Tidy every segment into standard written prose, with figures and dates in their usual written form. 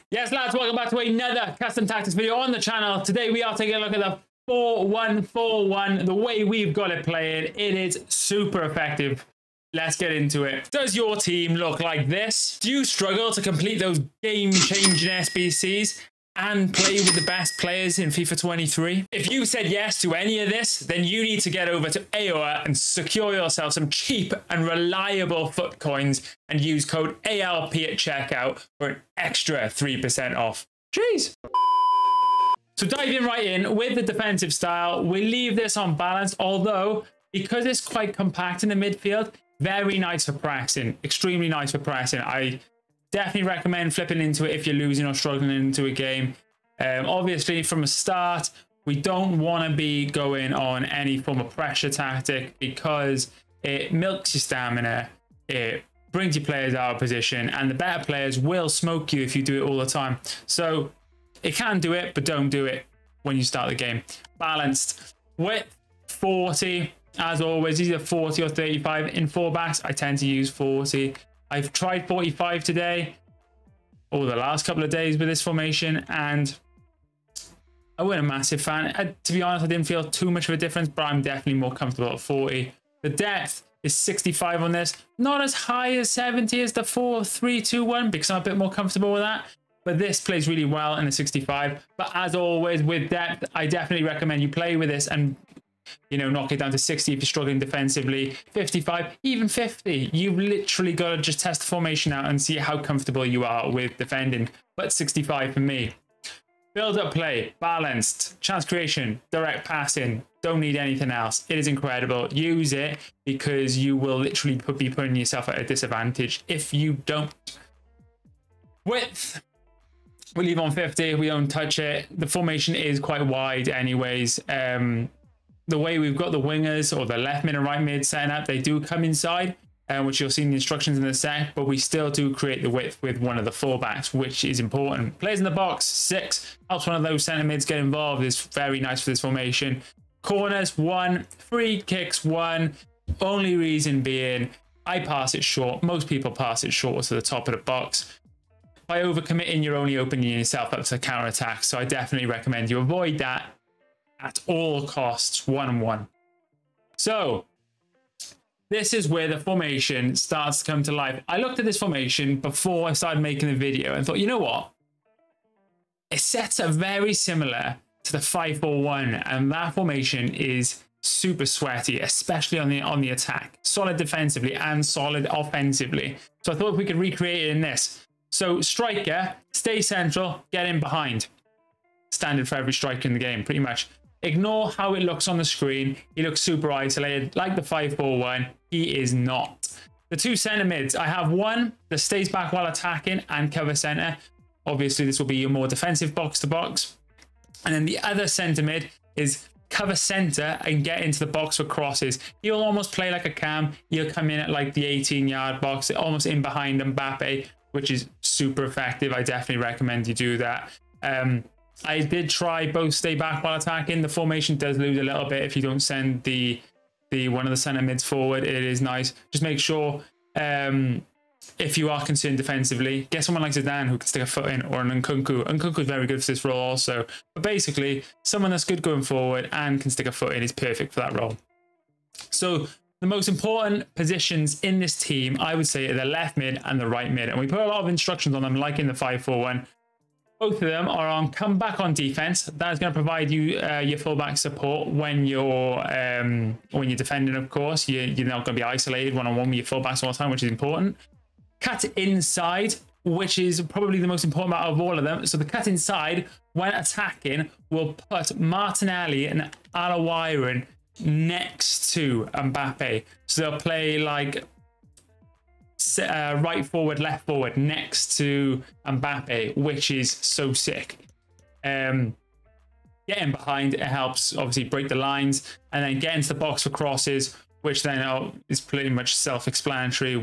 Yes, lads, welcome back to another custom tactics video on the channel. Today we are taking a look at the 4-1-4-1, the way we've got it playing. It is super effective. Let's get into it. Does your team look like this? Do you struggle to complete those game-changing SBCs and play with the best players in FIFA 23? If you said yes to any of this, then you need to get over to AOA and secure yourself some cheap and reliable FUT coins and use code ALP at checkout for an extra 3% off. Jeez. So diving right in with the defensive style, we leave this on balance, although because it's quite compact in the midfield, very nice for pressing, extremely nice for pressing. I definitely recommend flipping into it if you're losing or struggling into a game. Obviously, from a start, we don't want to be going on any form of pressure tactic because it milks your stamina, it brings your players out of position, and the better players will smoke you if you do it all the time. So it can do it, but don't do it when you start the game. Balanced width 40. As always, either 40 or 35. In fullbacks, I tend to use 40. I've tried 45 today, or the last couple of days with this formation, and I wasn't a massive fan. To be honest, I didn't feel too much of a difference, but I'm definitely more comfortable at 40. The depth is 65 on this. Not as high as 70 as the 4-3-2-1, because I'm a bit more comfortable with that. But this plays really well in the 65. But as always, with depth, I definitely recommend you play with this and, you know, knock it down to 60 if you're struggling defensively, 55, even 50. You've literally got to just test the formation out and see how comfortable you are with defending. But 65 for me. Build up play, balanced, chance creation, direct passing. Don't need anything else. It is incredible. Use it because you will literally be putting yourself at a disadvantage if you don't. Width, we leave on 50. We don't touch it. The formation is quite wide anyways. The way we've got the wingers or the left mid and right mid setting up, they do come inside, which you'll see in the instructions in the set, but we still do create the width with one of the fullbacks, which is important. Players in the box, 6, helps one of those centre mids get involved, is very nice for this formation. Corners, 1, free kicks, 1, only reason being, I pass it short. Most people pass it short to the top of the box. By overcommitting, you're only opening yourself up to counter-attack, so I definitely recommend you avoid that at all costs, 1-1. So this is where the formation starts to come to life. I looked at this formation before I started making the video and thought, you know what? It sets up very similar to the 5-4-1, and that formation is super sweaty, especially on the attack. Solid defensively and solid offensively. So I thought we could recreate it in this. So striker, stay central, get in behind. Standard for every striker in the game, pretty much. Ignore how it looks on the screen. He looks super isolated, like the 5-4-1. He is not. The 2 centre mids, I have one that stays back while attacking and cover centre. Obviously, this will be your more defensive box-to-box. And then the other centre mid is cover centre and get into the box for crosses. He'll almost play like a cam. He'll come in at like the 18-yard box, almost in behind Mbappe, which is super effective. I definitely recommend you do that. I did try both stay back while attacking. The formation does lose a little bit if you don't send the one of the center mids forward. It is nice. Just make sure if you are concerned defensively, get someone like Zidane who can stick a foot in, or an Nkunku. Nkunku is very good for this role also. But basically, someone that's good going forward and can stick a foot in is perfect for that role. So the most important positions in this team, I would say, are the left mid and the right mid. And we put a lot of instructions on them, like in the 5-4-1. Both of them are on come back on defense. That is going to provide you your fullback support when you're defending. Of course, you're not going to be isolated one-on-one with your fullbacks all the time, which is important. Cut inside, which is probably the most important out of all of them. So the cut inside when attacking will put Martinelli and Alawairan next to Mbappe. So they'll play like right forward, left forward next to Mbappe, which is so sick. Getting behind, it helps obviously break the lines, and then get into the box for crosses, which then is pretty much self-explanatory.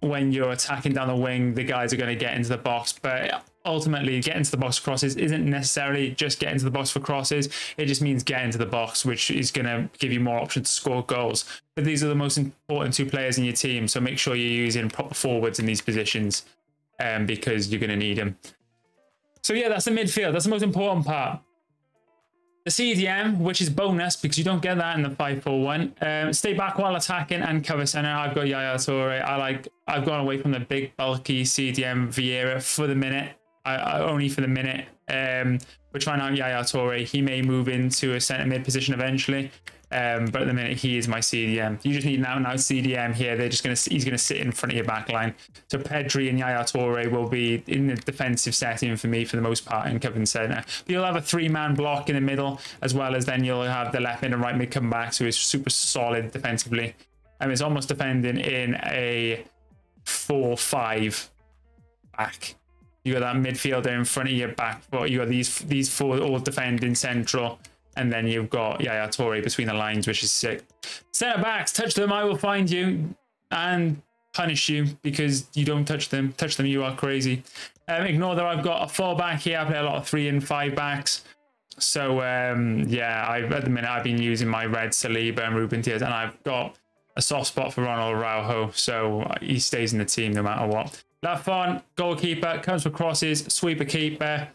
When you're attacking down the wing, the guys are going to get into the box, but ultimately get into the box for crosses isn't necessarily just get into the box for crosses. It just means get into the box, which is going to give you more options to score goals. But these are the most important 2 players in your team, so make sure you're using proper forwards in these positions. because you're going to need him. So yeah, that's the midfield. That's the most important part. The CDM, which is bonus because you don't get that in the 5-4-1. Stay back while attacking and cover center. I've got Yaya Toure. I've gone away from the big bulky CDM Vieira for the minute. Only for the minute. We're trying out Yaya Toure. He may move into a centre mid position eventually. But at the minute, he is my CDM. You just need an out-and-out CDM here. He's gonna sit in front of your back line. So Pedri and Yaya Toure will be in the defensive setting for me for the most part in covering centre. But you'll have a 3-man block in the middle, as well as then you'll have the left mid and right mid come back. So it's super solid defensively. And it's almost defending in a 4-5 back. You got that midfielder in front of your back, but you got these 4 all defending central. And then you've got Yaya Toure between the lines, which is sick. Centre backs, touch them, I will find you and punish you because you don't touch them. Touch them, you are crazy. Ignore that I've got a 4-back here. I play a lot of 3 and 5 backs. So yeah, at the minute I've been using my red Saliba and Ruben Dias, and I've got a soft spot for Ronald Araujo, so he stays in the team no matter what. Lafont, goalkeeper, comes for crosses, sweeper keeper.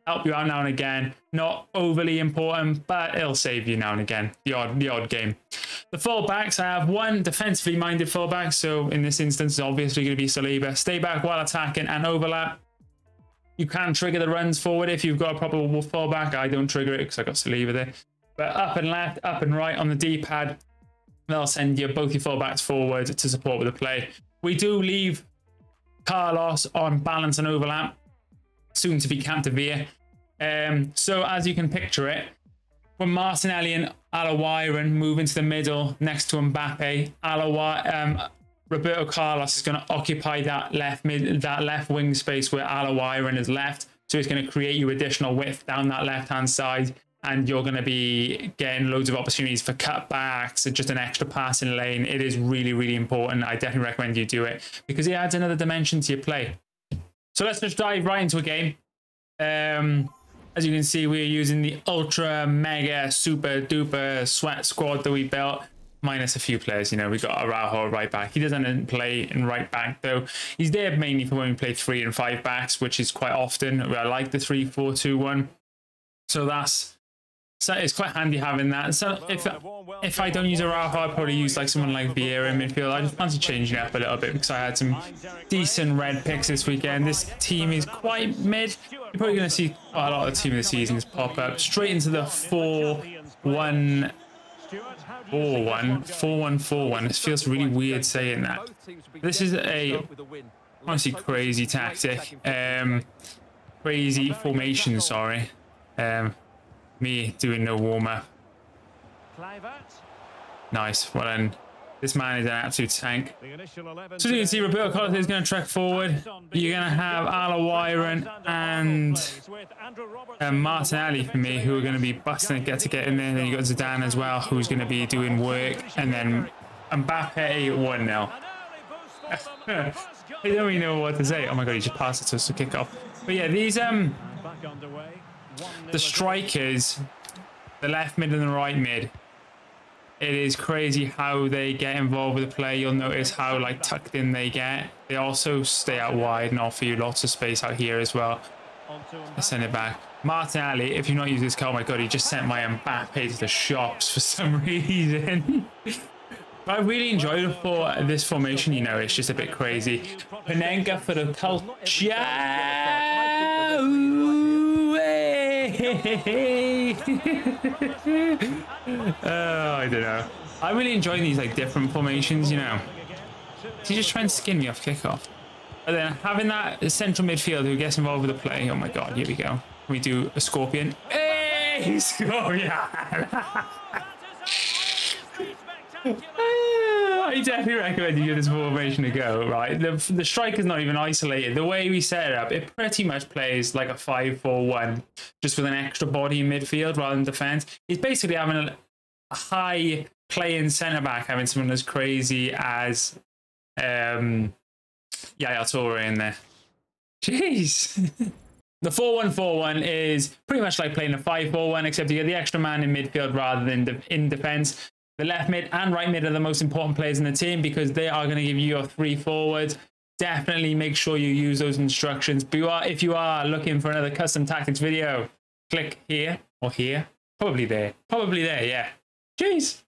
Help you out now and again. Not overly important, but it'll save you now and again. The odd game. The fullbacks, I have one defensively minded fullback. So in this instance, it's obviously going to be Saliba. Stay back while attacking and overlap. You can trigger the runs forward if you've got a proper fullback. I don't trigger it because I got Saliba there. But up and left, up and right on the D-pad, they'll send you both your fullbacks forward to support with the play. We do leave Carlos on balance and overlap, soon to be Capdevere. So as you can picture it, when Martinelli and Alawairan move into the middle next to Mbappe, Roberto Carlos is going to occupy that left wing space where Alawairan is left. So it's going to create you additional width down that left-hand side, and you're going to be getting loads of opportunities for cutbacks, just an extra passing lane. It is really, really important. I definitely recommend you do it because it adds another dimension to your play. So let's just dive right into a game. As you can see, we're using the ultra mega super duper sweat squad that we built, minus a few players. You know, we got Araujo right back. He doesn't play in right back though. He's there mainly for when we play 3 and 5 backs, which is quite often. I like the 3-4-2-1. So it's quite handy having that. So if I don't use Araujo, I'll probably use like someone like Vieira in midfield. I just fancy changing it up a little bit because I had some decent red picks this weekend. This team is quite mid. You're probably going to see quite a lot of the team of the seasons pop up straight into the 4-1-4-1. 4-1-4-1. It feels really weird saying that. This is a honestly crazy tactic. Crazy formation, sorry. Me doing no warm-up. Nice. Well then, this man is an absolute tank. So you can see Roberto Carlos is going to trek forward. You're going to have Alawairan and Martinelli for me, who are going to be busting it, get in there. And then you got Zidane as well, who's going to be doing work. And then Mbappe 1-0. I don't even know what to say. Oh my god, he just passed it to us to kick off. But yeah, these the strikers, the left mid and the right mid, it is crazy how they get involved with the play. You'll notice how like tucked in they get. They also stay out wide and offer you lots of space out here as well. Let's send it back. Martinelli, if you're not using this card, oh my god, he just sent my Mbappe to the shops for some reason. But I really enjoyed it for this formation. You know, it's just a bit crazy. Panenka for the culture. I don't know. I really enjoy these like different formations, you know. He's just trying to skin me off kickoff. But then having that central midfield who gets involved with the play. Oh my god, here we go. Can we do a scorpion? Hey, scorpion! I definitely recommend you give this formation a go, right? The striker's not even isolated. The way we set it up, it pretty much plays like a 5-4-1, just with an extra body in midfield rather than defense. He's basically having a high playing centre-back, having someone as crazy as Yaya Toure in there. Jeez. The 4-1-4-1 is pretty much like playing a 5-4-1, except you get the extra man in midfield rather than in defense. The left mid and right mid are the most important players in the team because they are going to give you your 3 forwards. definitely make sure you use those instructions. But if you are looking for another custom tactics video, click here or here. Probably there. Yeah. Jeez.